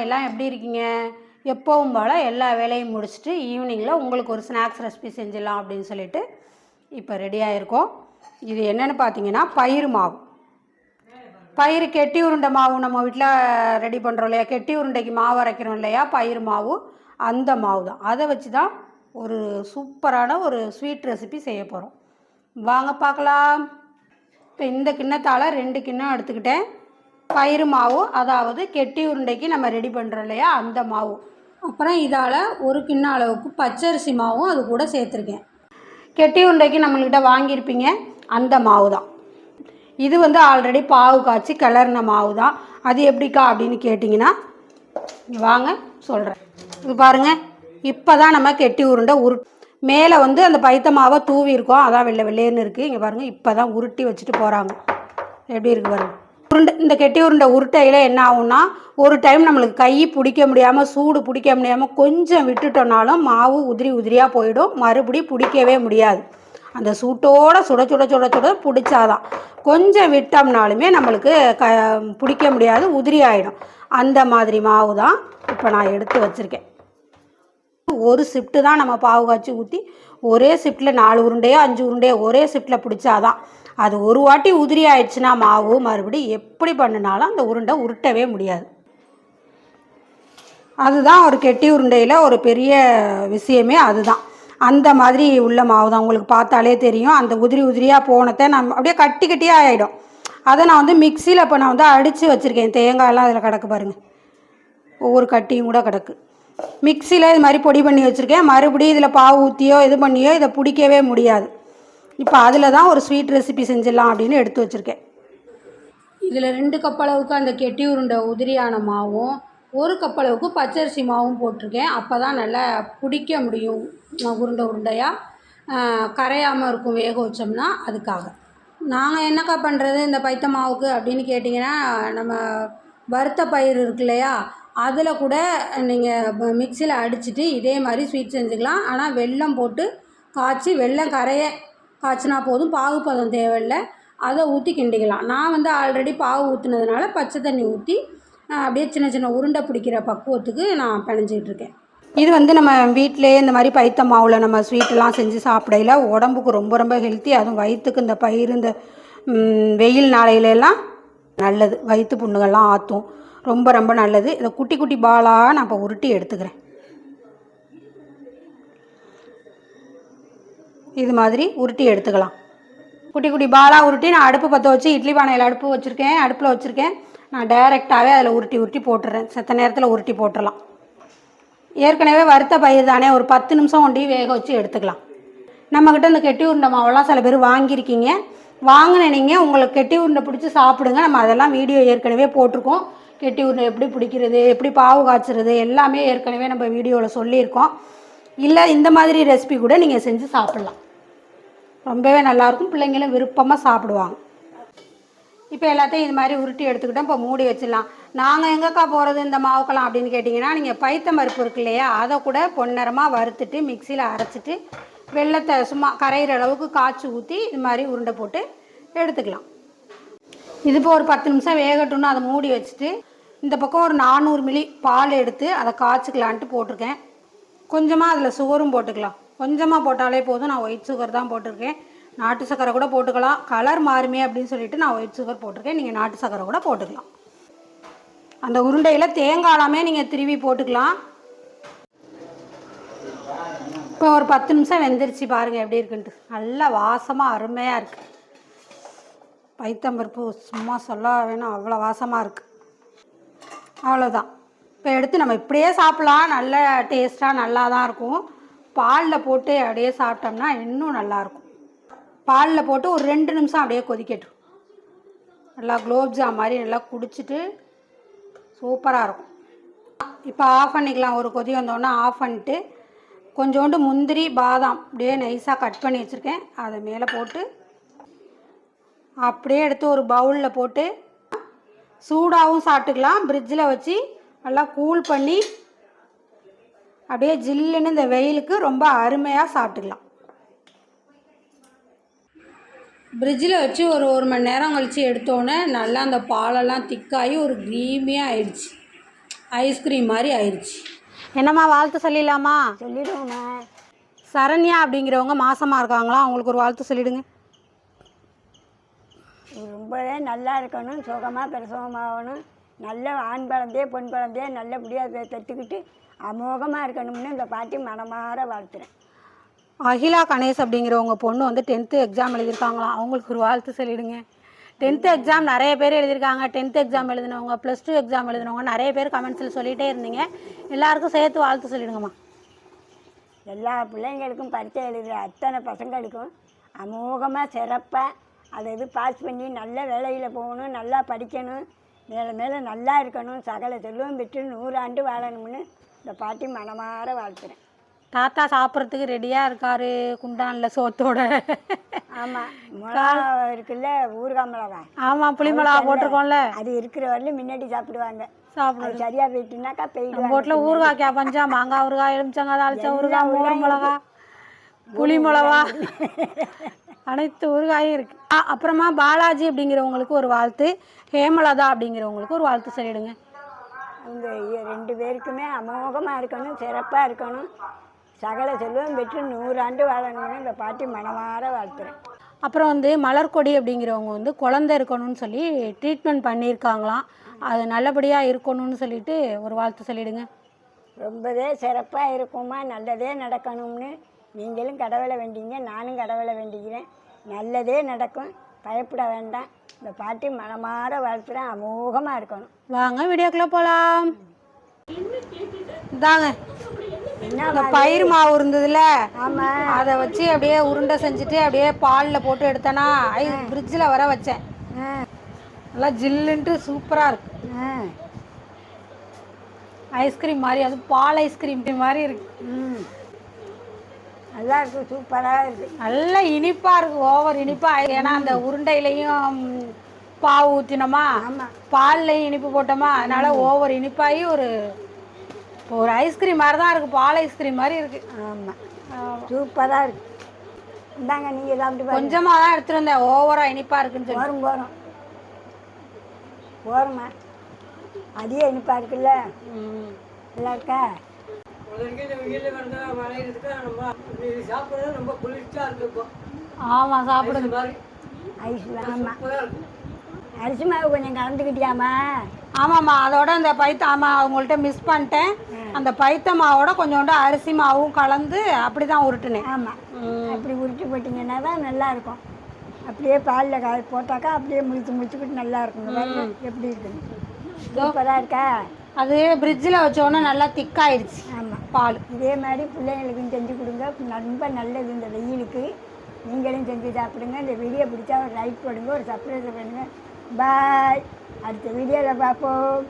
எல்லாம் எப்படி இருக்கீங்க? எப்பவும் போல் எல்லா வேலையும் முடிச்சுட்டு ஈவினிங்கில் உங்களுக்கு ஒரு ஸ்நாக்ஸ் ரெசிபி செஞ்சிடலாம் அப்படின்னு சொல்லிட்டு இப்போ ரெடியாக இருக்கோம். இது என்னென்னு பார்த்தீங்கன்னா பயிறு மாவு. பயிறு கெட்டி உருண்டை மாவு நம்ம வீட்டில் ரெடி பண்ணுறோம் இல்லையா, கெட்டி உருண்டைக்கு மாவு அரைக்கிறோம் இல்லையா, பயிறு மாவு அந்த மாவு தான். அதை வச்சு தான் ஒரு சூப்பரான ஒரு ஸ்வீட் ரெசிபி செய்ய போகிறோம். வாங்க பார்க்கலாம். இப்போ இந்த கிண்ணத்தால் 2 கிண்ணம் எடுத்துக்கிட்டேன். பயிறு மாவு, அதாவது கெட்டி உருண்டைக்கு நம்ம ரெடி பண்ணுறோம் இல்லையா அந்த மாவு. அப்புறம் இதால் 1 கிண்ணம் அளவுக்கு பச்சரிசி மாவும் அது கூட சேர்த்துருக்கேன். கெட்டி உருண்டைக்கு நம்மள்கிட்ட வாங்கியிருப்பீங்க அந்த மாவு தான். இது ஆல்ரெடி பாவு காய்ச்சி கிளறின மாவு தான். அது எப்படிக்கா அப்படின்னு கேட்டிங்கன்னா வாங்க சொல்கிறேன். இது பாருங்கள், இப்போ தான் நம்ம கெட்டி உருண்டை மேலே அந்த பைத்த மாவை தூவி இருக்கோம், அதான் வெள்ளை வெள்ளையன்னு இருக்குது. இங்கே பாருங்கள், இப்போ தான் உருட்டி வச்சுட்டு போகிறாங்க. எப்படி இருக்குது பாருங்கள். இந்த கெட்டி உருண்டை உருட்டையில் என்ன ஆகும்னா, ஒரு டைம் நம்மளுக்கு கை பிடிக்க முடியாமல், சூடு பிடிக்க முடியாமல் கொஞ்சம் விட்டுட்டோம்னாலும் மாவு உதிரி உதிரியாக போயிடும். மறுபடி பிடிக்கவே முடியாது. அந்த சூட்டோடு சுட சுட சுட சுட பிடிச்சாதான். கொஞ்சம் விட்டோம்னாலுமே நம்மளுக்கு பிடிக்க முடியாது, உதிரி ஆகிடும். அந்த மாதிரி மாவு தான் இப்போ நான் எடுத்து வச்சுருக்கேன். ஒரு ஷிஃப்ட்டு தான் நம்ம பாவு காய்ச்சி ஊற்றி ஒரே ஷிஃப்ட்டில் 4 உருண்டையோ 5 உருண்டையோ ஒரே ஷிஃப்ட்டில் பிடிச்சாதான். அது ஒரு வாட்டி உதிரி ஆயிடுச்சுன்னா மாவு மறுபடி எப்படி பண்ணினாலும் அந்த உருண்டை உருட்டவே முடியாது. அதுதான் ஒரு கெட்டி உருண்டையில் ஒரு பெரிய விஷயமே அதுதான். அந்த மாதிரி உள்ள மாவு தான். உங்களுக்கு பார்த்தாலே தெரியும், அந்த உதிரி உதிரியாக போனதை நம்ம அப்படியே கட்டி கட்டியாக ஆகிடும். அதை நான் மிக்சியில் இப்போ நான் அடித்து வச்சுருக்கேன். தேங்காயெல்லாம் அதில் கிடக்கு பாருங்கள், ஒவ்வொரு கட்டியும் கூட கிடக்கு. மிக்சியில் இது மாதிரி பொடி பண்ணி வச்சுருக்கேன். மறுபடியும் இதில் பாவு ஊற்றியோ இது பண்ணியோ இதை பிடிக்கவே முடியாது. இப்போ அதில் தான் ஒரு ஸ்வீட் ரெசிபி செஞ்சிடலாம் அப்படின்னு எடுத்து வச்சுருக்கேன். இதில் 2 கப் அளவுக்கு அந்த கெட்டி உருண்டை உதிரியான மாவும் 1 கப் அளவுக்கு பச்சரிசி மாவும் போட்டிருக்கேன். அப்போ தான் நல்லா பிடிக்க முடியும், உருண்டை உருண்டையாக கரையாமல் இருக்கும் வேக வச்சோம்னா. அதுக்காக நாங்கள் என்னக்கா பண்ணுறது இந்த பைத்த மாவுக்கு அப்படின்னு கேட்டிங்கன்னா, நம்ம வறுத்த பயிர் இருக்கு இல்லையா, அதில் கூட நீங்கள் மிக்சியில் அடிச்சுட்டு இதே மாதிரி ஸ்வீட் செஞ்சுக்கலாம். ஆனால் வெல்லம் போட்டு காய்ச்சி, வெல்லம் காய்ச்சினா போதும், பாகு பதம் தேவையில்லை. அதை ஊற்றி கிண்டிக்கலாம். நான் ஆல்ரெடி பாகு ஊற்றுனதுனால பச்சை தண்ணி ஊற்றி அப்படியே சின்ன சின்ன உருண்டை பிடிக்கிற பக்குவத்துக்கு நான் பிணைஞ்சிட்ருக்கேன். இது நம்ம வீட்டிலேயே இந்த மாதிரி பைத்த மாவில் நம்ம ஸ்வீட்டெல்லாம் செஞ்சு சாப்பிடையில உடம்புக்கு ரொம்ப ரொம்ப ஹெல்த்தி. அதுவும் வயிற்றுக்கு இந்த பயிர் இந்த வெயில் நாளையிலெல்லாம் நல்லது. வயிற்று புண்ணுகள்லாம் ஆற்றும், ரொம்ப ரொம்ப நல்லது. இதை குட்டி குட்டி பாலாக நான் இப்போ உருட்டி எடுத்துக்கிறேன். இது மாதிரி உருட்டி எடுத்துக்கலாம். குட்டி குட்டி பாலாக உருட்டி நான் அடுப்பு பற்ற வச்சு இட்லி பானையில் அடுப்பில் வச்சுருக்கேன். நான் டைரெக்டாகவே அதில் உருட்டி போட்டுடுறேன். செத்த நேரத்தில் உருட்டி போட்டுடலாம். ஏற்கனவே வறுத்த பயிர் தானே, ஒரு 10 நிமிஷம் ஒண்டி வேக வச்சு எடுத்துக்கலாம். நம்மக்கிட்ட இந்த கெட்டி உருண்டை மாவெல்லாம் சில பேர் வாங்கியிருக்கீங்க. வாங்கின நீங்கள் உங்களுக்கு கெட்டி உருண்டை பிடிச்சி சாப்பிடுங்க. நம்ம அதெல்லாம் வீடியோ ஏற்கனவே போட்டிருக்கோம். கெட்டி உருண்டை எப்படி பிடிக்கிறது, எப்படி பாவு காய்ச்சிறது எல்லாமே ஏற்கனவே நம்ம வீடியோவில் சொல்லியிருக்கோம். இல்லை இந்த மாதிரி ரெசிபி கூட நீங்கள் செஞ்சு சாப்பிட்லாம். ரொம்பவே நல்லாயிருக்கும், பிள்ளைங்களும் விருப்பமாக சாப்பிடுவாங்க. இப்போ எல்லாத்தையும் இது மாதிரி உருட்டி எடுத்துக்கிட்டோம். இப்போ மூடி வச்சிடலாம். நாங்கள் எங்கேக்கா போகிறது இந்த மாவுக்கெல்லாம் அப்படின்னு கேட்டிங்கன்னா, நீங்கள் பைத்தம் பருப்பு இருக்கு இல்லையா, அதை கூட பொன்னிறமாக வறுத்துட்டு மிக்சியில் அரைச்சிட்டு வெள்ளத்தை சும்மா கரையிற அளவுக்கு காய்ச்சி ஊற்றி இது மாதிரி உருண்டை போட்டு எடுத்துக்கலாம். இது இப்போ ஒரு 10 நிமிஷம் வேகட்டும்னு அதை மூடி வச்சுட்டு இந்த பக்கம் ஒரு 400 மில்லி பால் எடுத்து அதை காய்ச்சிக்கலான்ட்டு போட்டிருக்கேன். கொஞ்சமாக அதில் சுகரும் போட்டுக்கலாம். கொஞ்சமாக போட்டாலே போதும். நான் ஒயிட் சுகர் தான் போட்டிருக்கேன். நாட்டு சக்கரை கூட போட்டுக்கலாம், கலர் மாறுமே அப்படின்னு சொல்லிட்டு நான் ஒயிட் சுகர் போட்டிருக்கேன். நீங்கள் நாட்டு சக்கரை கூட போட்டுக்கலாம். அந்த உருண்டையில் தேங்காயெல்லாமே நீங்கள் திருவி போட்டுக்கலாம். இப்போ ஒரு 10 நிமிஷம் வெந்துருச்சு பாருங்கள் எப்படி இருக்குன்ட்டு. நல்லா வாசமாக அருமையாக இருக்குது. பைத்தம்பருப்பு சும்மா சொல்ல வேணும், அவ்வளோ வாசமாக இருக்குது. அவ்வளோதான். இப்போ எடுத்து நம்ம இப்படியே சாப்பிட்லாம். நல்ல டேஸ்ட்டாக நல்லா தான் இருக்கும். பாலில் போட்டு அப்படியே சாப்பிட்டோம்னா இன்னும் நல்லாயிருக்கும். பாலில் போட்டு ஒரு 2 நிமிஷம் அப்படியே கொதிக்கட்டும். நல்லா குலோப்ஜாம் மாதிரி நல்லா குடிச்சிட்டு சூப்பராக இருக்கும். இப்போ ஆஃப் பண்ணிக்கலாம். ஒரு கொதி வந்தோடனே ஆஃப் பண்ணிட்டு கொஞ்சோண்டு முந்திரி பாதாம் அப்படியே நைஸாக கட் பண்ணி வச்சுருக்கேன், அதை மேலே போட்டு அப்படியே எடுத்து ஒரு பவுலில் போட்டு சூடாகவும் சாப்பிட்டுக்கலாம். ஃப்ரிட்ஜில் வச்சு நல்லா கூல் பண்ணி அப்படியே ஜில்லுன்னு இந்த வெயிலுக்கு ரொம்ப அருமையாக சாப்பிட்டுக்கலாம். ஃப்ரிட்ஜில் வச்சு ஒரு 1 மணி நேரம் கழித்து எடுத்தோன்னே நல்லா அந்த பாலெல்லாம் திக்காகி ஒரு க்ரீமியாக ஆயிடுச்சு. ஐஸ்கிரீம் மாதிரி ஆயிடுச்சு. என்னம்மா வாழ்த்து சொல்லிடலாமா? சொல்லிடுவோம்மா. சரண்யா அப்படிங்கிறவங்க மாசமாக இருக்காங்களா, அவங்களுக்கு ஒரு வாழ்த்து சொல்லிவிடுங்க. ரொம்பவே நல்லா இருக்கணும், சுகமாக பிரசவமாகணும், நல்ல ஆண் குழந்தைய பொன் குழந்தைய நல்லபடியாக தத்துக்கிட்டு அமோகமாக இருக்கணும்னு இந்த பாட்டி மனமாற வாழ்த்துறேன். அகிலா கணேஷ் அப்படிங்கிறவங்க பொண்ணு வந்து 10th எக்ஸாம் எழுதியிருக்காங்களாம், அவங்களுக்கு ஒரு வாழ்த்து சொல்லிவிடுங்க. 10th எக்ஸாம் நிறைய பேர் எழுதியிருக்காங்க. 10th எக்ஸாம் எழுதினவங்க, +2 எக்ஸாம் எழுதினவங்க நிறைய பேர் கமெண்ட்ஸில் சொல்லிகிட்டே இருந்தீங்க. எல்லாருக்கும் சேர்த்து வாழ்த்து சொல்லிவிடுங்கம்மா. எல்லா பிள்ளைங்களுக்கும் பரீட்சை எழுதுகிற அத்தனை பசங்களுக்கும் அமோகமாக சிறப்பாக அதை பாஸ் பண்ணி நல்ல வேலையில் போகணும், நல்லா படிக்கணும், மேலே மேலே நல்லா இருக்கணும், சகல செல்வம் பெற்று 100 ஆண்டு வாழணும்னு இந்த பாட்டி மனமாற வாழ்த்துறேன். தாத்தா சாப்பிட்றதுக்கு ரெடியாக இருக்காரு குண்டானில் சோத்தோட. ஆமாம், மிளகா இருக்குல்ல, ஊறுகாய் மிளகா. ஆமாம், புளி மிளகா போட்டிருக்கோம்ல, அது இருக்கிற வரலும் முன்னாடி சாப்பிடுவாங்க. சாப்பிடுவோம். சரியாக போயிட்டுனாக்கா போயிடுவாங்க. போட்டில் ஊறுகாய் கேப்பஞ்சா, மாங்காய் ஊறுகாய், எலுமிச்சங்காய் தாளிச்ச ஊறுகாய், மோர் மிளகா, புளி மிளகா, அனைத்து ஊறுகாயும் இருக்குது. அப்புறமா பாலாஜி அப்படிங்கிறவங்களுக்கு ஒரு வாழ்த்து, ஹேமலதா அப்படிங்கிறவங்களுக்கு ஒரு வாழ்த்து சொல்லிவிடுங்க. அவங்க 2 பேருக்குமே அமோகமாக இருக்கணும், சிறப்பாக இருக்கணும், சகல செல்வம் பெற்று 100 ஆண்டு வாழணும்னு இந்த பாட்டி மனமாற வாழ்த்துறேன். அப்புறம் வந்து மலர்கொடி அப்படிங்கிறவங்க வந்து குழந்தை இருக்கணும்னு சொல்லி ட்ரீட்மெண்ட் பண்ணியிருக்காங்களாம், அது நல்லபடியாக இருக்கணும்னு சொல்லிட்டு ஒரு வாழ்த்து சொல்லிவிடுங்க. ரொம்பவே சிறப்பாக இருக்குமா, நல்லதே நடக்கணும்னு நீங்களும் கடவுளை வேண்டிங்க, நானும் கடவுளை வேண்டிக்கிறேன். நல்லதே நடக்கும், பயப்பட வேண்டாம். இந்த பாட்டி மனமாற வாழ்த்துறேன், அமோகமாக இருக்கணும். வாங்க வீடியோக்குள்ளே போகலாம். இதாங்க இந்த பயிர் மாவு இருந்ததுல, ஆமாம், அதை வச்சு அப்படியே உருண்டை செஞ்சுட்டு அப்படியே பாலில் போட்டு எடுத்தேன்னா ஃப்ரிட்ஜில் வர வச்சேன். நல்லா ஜில்லுன்ட்டு சூப்பராக இருக்கு. ஐஸ்கிரீம் மாதிரி, அது பால் ஐஸ்கிரீம் மாதிரி இருக்கு. நல்லா இருக்குது, சூப்பராக இருக்குது, நல்லா இனிப்பாக இருக்குது, ஓவர் இனிப்பாக. ஏன்னா அந்த உருண்டையிலையும் பாவு ஊற்றினோமா, பால்லையும் இனிப்பு போட்டோமா, அதனால் ஓவர் இனிப்பாகி ஒரு ஐஸ்கிரீம் மாதிரி தான் இருக்குது, பால் ஐஸ்கிரீம் மாதிரி இருக்குது. ஆமாம், சூப்பராக இருக்குது. இந்தாங்க நீங்கள் சாப்பிட்டு கொஞ்சமாக தான் எடுத்துகிட்டு வந்தேன், ஓவராக இனிப்பாக இருக்குன்னு சொல்லி. போகிறோம்மா, அதிக இனிப்பாக இருக்குல்ல, நல்லா இருக்கா? ஆமாம், சாப்பிடுங்க. ஐஸ், ஆமாம், அரிசி மாவு கொஞ்சம் கலந்துக்கிட்டியாமா? ஆமாம்மா, அதோட அந்த ஆமாம், அவங்கள்ட்ட மிஸ் பண்ணிட்டேன். அந்த பைத்த மாவோட கொஞ்சோண்டு அரிசி மாவும் கலந்து அப்படி தான் உருட்டுனேன். ஆமாம், அப்படி உருட்டி போட்டிங்கன்னா தான் நல்லாயிருக்கும். அப்படியே பாலில் போட்டாக்கா அப்படியே முடிச்சுக்கிட்டு நல்லா இருக்கும். எப்படி இருக்குன்னு சூப்பராக இருக்கா? அது ஃப்ரிட்ஜில் வச்சோன்னே நல்லா திக்காயிடுச்சு. ஆமாம், பால் இதே மாதிரி பிள்ளைங்களுக்கும் செஞ்சு கொடுங்க, ரொம்ப நல்லது இந்த வெயிலுக்கு. நீங்களும் செஞ்சு சாப்பிடுங்க. இந்த வீடியோ பிடிச்சா ஒரு லைக் போடுங்க, ஒரு சப்ஸ்கிரைப் பண்ணுங்கள். பாய், அடுத்த வீடியோவில் பார்ப்போம்.